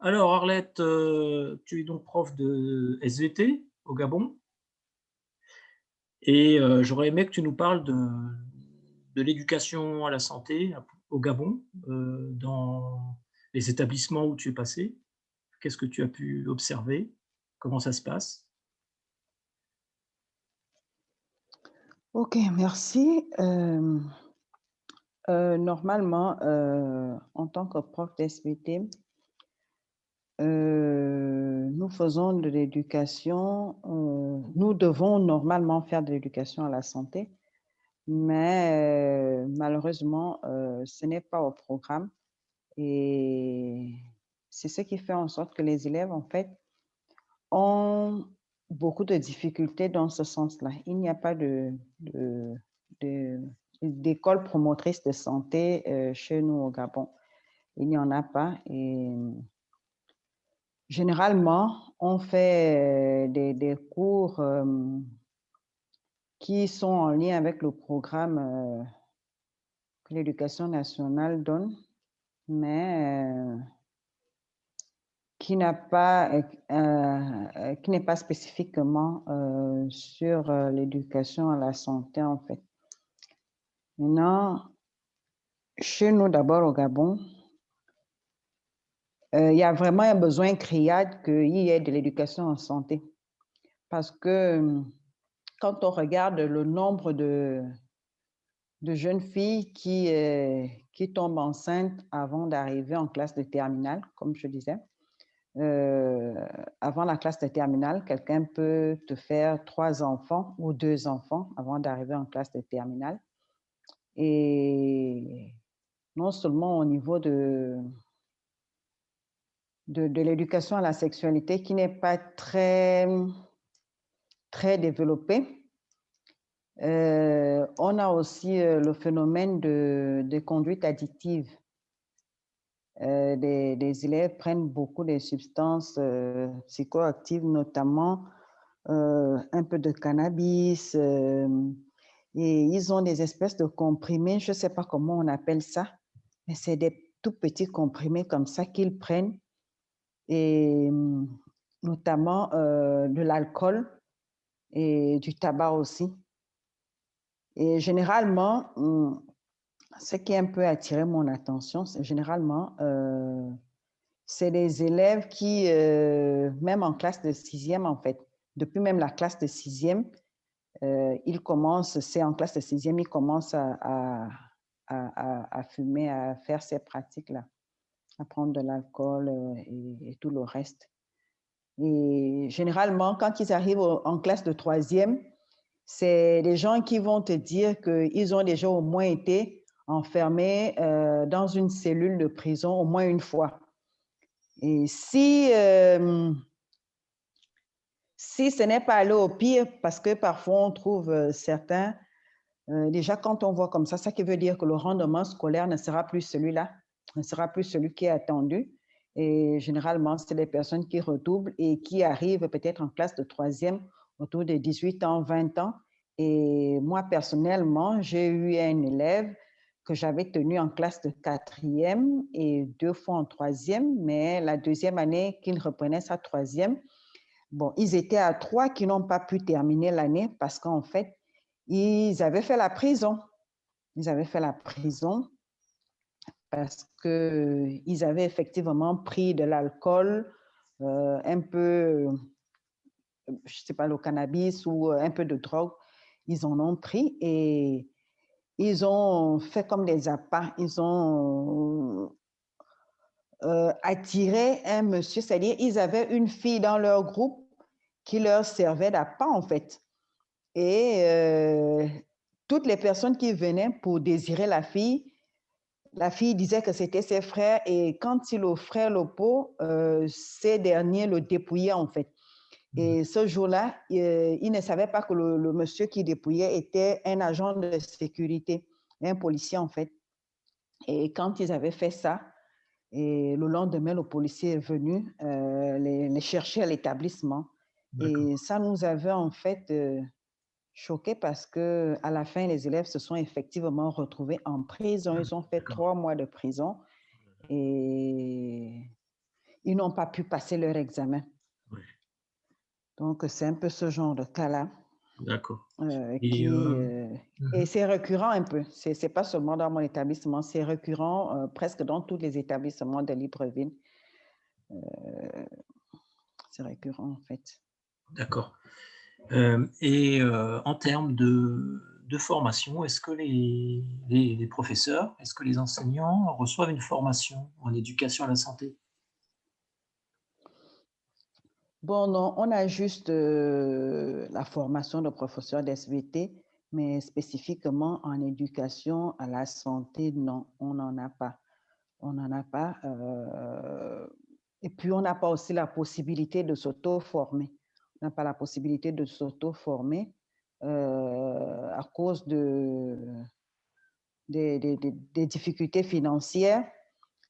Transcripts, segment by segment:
Alors Arlette, tu es donc prof de SVT au Gabon et j'aurais aimé que tu nous parles de l'éducation à la santé au Gabon, dans les établissements où tu es passé. Qu'est-ce que tu as pu observer? Comment ça se passe? OK, merci. Normalement, en tant que prof d'SVT, nous faisons de l'éducation, nous devons normalement faire de l'éducation à la santé, mais malheureusement, ce n'est pas au programme et c'est ce qui fait en sorte que les élèves, en fait, ont beaucoup de difficultés dans ce sens-là. Il n'y a pas de d'école promotrice de santé, chez nous au Gabon. Il n'y en a pas et généralement, on fait, des cours, qui sont en lien avec le programme, que l'éducation nationale donne, mais, qui n'est pas spécifiquement, sur, l'éducation à la santé, en fait. Maintenant, chez nous, d'abord au Gabon, il y a vraiment un besoin criard qu'il y ait de l'éducation en santé parce que, quand on regarde le nombre de jeunes filles qui tombent enceintes avant d'arriver en classe de terminale, comme je disais, heu, avant la classe de terminale, quelqu'un peut te faire 3 enfants ou 2 enfants avant d'arriver en classe de terminale et non seulement au niveau de l'éducation à la sexualité qui n'est pas très développée. On a aussi, le phénomène de conduite addictive. Des élèves prennent beaucoup de substances, psychoactives, notamment, un peu de cannabis, et ils ont des espèces de comprimés, je ne sais pas comment on appelle ça, mais c'est des tout petits comprimés comme ça qu'ils prennent et notamment, de l'alcool et du tabac aussi et généralement, ce qui a un peu attiré mon attention, c'est généralement, c'est des élèves qui, même en classe de sixième en fait, depuis même la classe de sixième, ils commencent c'est en classe de sixième ils commencent à fumer, à faire ces pratiques-là, à prendre de l'alcool, et tout le reste et généralement, quand ils arrivent en classe de troisième, c'est des gens qui vont te dire qu'ils ont déjà au moins été enfermés, dans une cellule de prison au moins une fois. Et si ce n'est pas allé au pire, parce que parfois on trouve certains, déjà quand on voit comme ça qui veut dire que le rendement scolaire ne sera plus celui-là, ne sera plus celui qui est attendu. Et généralement, c'est les personnes qui redoublent et qui arrivent peut-être en classe de troisième autour de 18 ans, 20 ans. Et moi, personnellement, j'ai eu un élève que j'avais tenu en classe de quatrième et 2 fois en troisième, mais la deuxième année qu'il reprenait sa troisième, bon, ils étaient à 3 qui n'ont pas pu terminer l'année parce qu'en fait, ils avaient fait la prison. Ils avaient fait la prison parce qu'ils avaient effectivement pris de l'alcool, un peu, je ne sais pas, le cannabis ou un peu de drogue. Ils en ont pris et ils ont fait comme des appâts. Ils ont attiré un monsieur, c'est-à-dire ils avaient une fille dans leur groupe qui leur servait d'appât en fait. Et toutes les personnes qui venaient pour désirer la fille disait que c'était ses frères et quand il offrait le pot, ces derniers le dépouillaient en fait. Mmh. Et ce jour-là, il ne savait pas que le monsieur qui dépouillait était un agent de sécurité, un policier en fait. Et quand ils avaient fait ça, et le lendemain, le policier est venu les chercher à l'établissement. D'accord. Et ça nous avait en fait choqués parce que à la fin, les élèves se sont effectivement retrouvés en prison. Ils ont fait D'accord. 3 mois de prison et ils n'ont pas pu passer leur examen. Ouais, Donc, c'est un peu ce genre de cas-là d'accord. qui... Et, et mhm, c'est récurrent un peu. C'est pas seulement dans mon établissement, c'est récurrent presque dans tous les établissements de Libreville. C'est récurrent, en fait. d'accord. Et en termes de formation, est-ce que les professeurs, est-ce que les enseignants reçoivent une formation en éducation à la santé? Bon, non, on a juste la formation de professeur d'SVT, mais spécifiquement en éducation à la santé, non, on n'en a pas. On n'en a pas. Et puis, on n'a pas aussi la possibilité de s'auto-former. On n'a pas la possibilité de s'auto-former à cause des difficultés financières.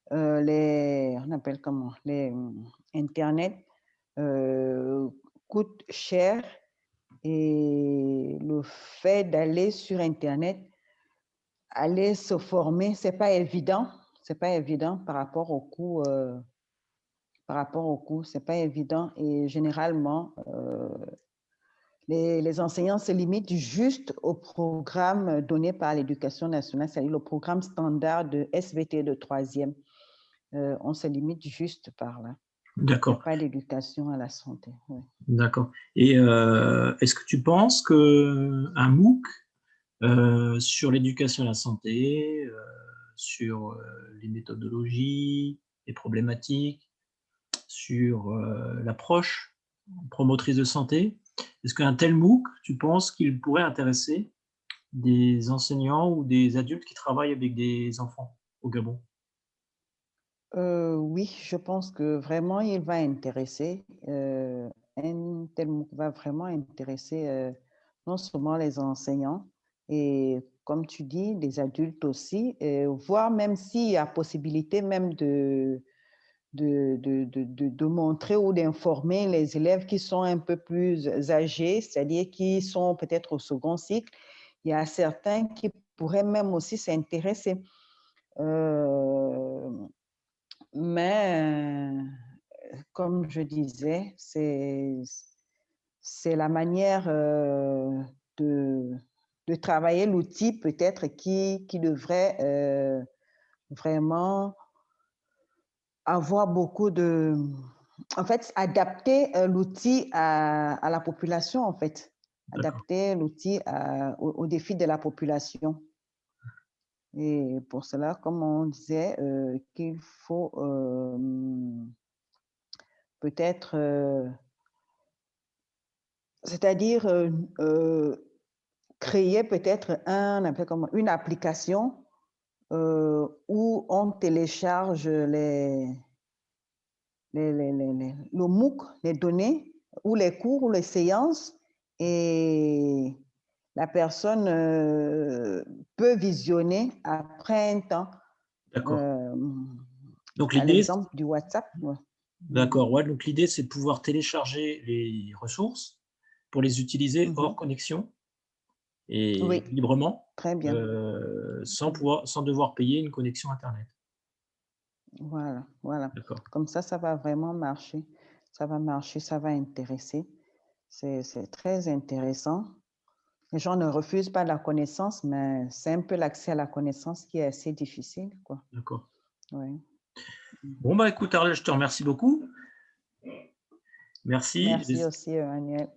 On appelle comment? Les Internet coûte cher et le fait d'aller sur Internet, aller se former, c'est pas évident. C'est pas évident par rapport au coût. Par rapport au coût, c'est pas évident et généralement, les enseignants se limitent juste au programme donné par l'Éducation nationale, c'est-à-dire le programme standard de SVT de troisième. On se limite juste par là. Il n'y a D'accord, pas d'éducation à la santé. Oui. d'accord. Et est-ce que tu penses qu'un MOOC sur l'éducation à la santé, sur les méthodologies, les problématiques, sur l'approche promotrice de santé, est-ce qu'un tel MOOC, tu penses qu'il pourrait intéresser des enseignants ou des adultes qui travaillent avec des enfants au Gabon? Oui, je pense que vraiment il va intéresser, un tel MOOC va vraiment intéresser non seulement les enseignants et comme tu dis, les adultes aussi, voire même s'il y a possibilité même de montrer ou d'informer les élèves qui sont un peu plus âgés, c'est-à-dire qui sont peut-être au second cycle. Il y a certains qui pourraient même aussi s'intéresser. Euh, mais comme je disais, c'est la manière de, de travailler l'outil peut-être qui devrait vraiment avoir beaucoup de... En fait, adapter l'outil à la population, en fait. D'accord, Adapter l'outil aux défis de la population. Et pour cela, comme on disait, qu'il faut peut-être, c'est-à-dire créer peut-être une application où on télécharge le MOOC, les données, ou les cours, ou les séances, et la personne peut visionner après un temps. d'accord. Euh, Donc à l'idée, l'exemple du WhatsApp. Ouais. d'accord, ouais, donc l'idée, c'est de pouvoir télécharger les ressources pour les utiliser hors Mhm. connexion et Oui, librement, très bien. sans devoir payer une connexion internet. Voilà, voilà. D'accord. Comme ça va vraiment marcher. Ça va marcher, ça va intéresser. C'est très intéressant. Les gens ne refusent pas la connaissance, mais c'est un peu l'accès à la connaissance qui est assez difficile, quoi. D'accord. Oui. Bon, bah écoute, Ariel, je te remercie beaucoup. Merci. Merci aussi, Emmanuel.